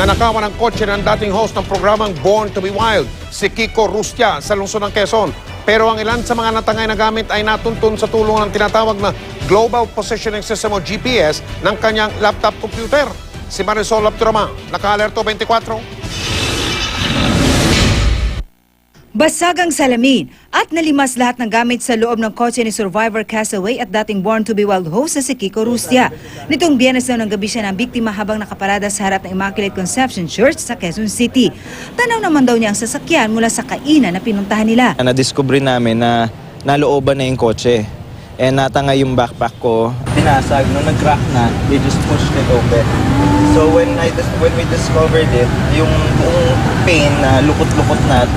Nanakawan ng kotse ng dating host ng programang Born to be Wild, si Kiko Rustia sa lungsod ng Quezon. Pero ang ilan sa mga natangay na gamit ay natuntun sa tulong ng tinatawag na Global Positioning System o GPS ng kanyang laptop computer. Si Marisol Abduraman, Naka-Alerto 24. Basag ang salamin at nalimas lahat ng gamit sa loob ng kotse ni survivor castaway at dating Born to be Wild host na si Kiko Rustia. Nitong Biyernes daw ng gabi siya ng biktima habang nakaparada sa harap ng Immaculate Conception Church sa Quezon City. Tanaw naman daw niya ang sasakyan mula sa kainan na pinuntahan nila. Na-discover namin na nalooban na yung kotse. Natangay yung backpack ko. Pinasag, nung nag-crack na, they just pushed it open. So when we discovered it, yung buong pain na lukot-lukot na at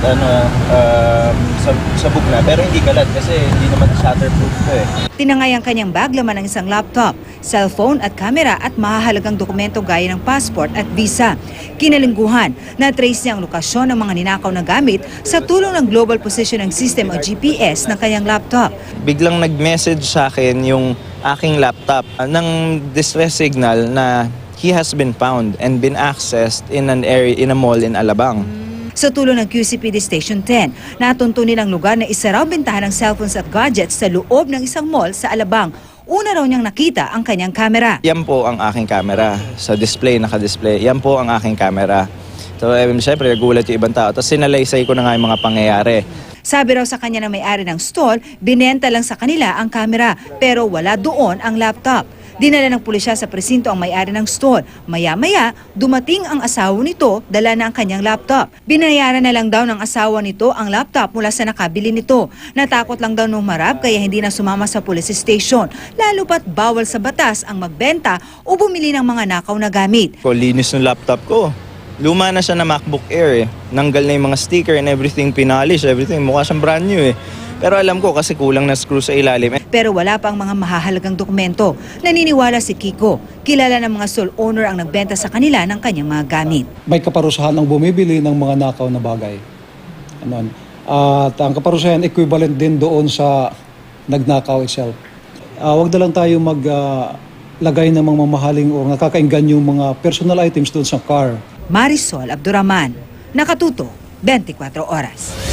sabog na, pero hindi kalat kasi hindi naman shatterproof ko eh. Tinangay ang kanyang bag, laman ng isang laptop, cellphone at kamera at mahahalagang dokumento gaya ng passport at visa. Kinalingguhan, na-trace niya ang lokasyon ng mga ninakaw na gamit sa tulong ng Global Positioning System o GPS ng kanyang laptop. Biglang nag-message sa akin yung aking laptop ng distress signal na he has been found and been accessed in an area in a mall in Alabang. Sa tulong ng QCPD Station 10, natunto nilang lugar na isa raw bentahan ng cellphones at gadgets sa loob ng isang mall sa Alabang. Una raw niyang nakita ang kanyang kamera. Yan po ang aking kamera. Sa display, naka-display. Yan po ang aking kamera. So, syempre, nagulat yung ibang tao. Tapos sinalaysay ko na nga yung mga pangyayari. Sabi raw sa kanya ng may-ari ng stall, binenta lang sa kanila ang kamera, pero wala doon ang laptop. Dinala ng pulisya sa presinto ang may-ari ng store. Maya-maya, dumating ang asawa nito, dala na ang kanyang laptop. Binayaran na lang daw ng asawa nito ang laptop mula sa nakabili nito. Natakot lang daw nung marab kaya hindi na sumama sa police station. Lalo pat bawal sa batas ang magbenta o bumili ng mga nakaw na gamit. Linis ng laptop ko. Luma na siya na MacBook Air eh. Nanggal na yung mga sticker and everything, pinalish, everything. Mukha siyang brand new eh. Pero alam ko kasi kulang na screw sa ilalim. Pero wala pa ang mga mahahalagang dokumento. Naniniwala si Kiko. Kilala ng mga stall owner ang nagbenta sa kanila ng kanyang mga gamit. May kaparusahan ng bumibili ng mga nakaw na bagay. At ang kaparusahan equivalent din doon sa nagnakaw itself. Huwag na lang tayo maglagay ng mga mamahaling o nakakainggan yung mga personal items doon sa car. Marisol Abduraman, Nakatuto, 24 Oras.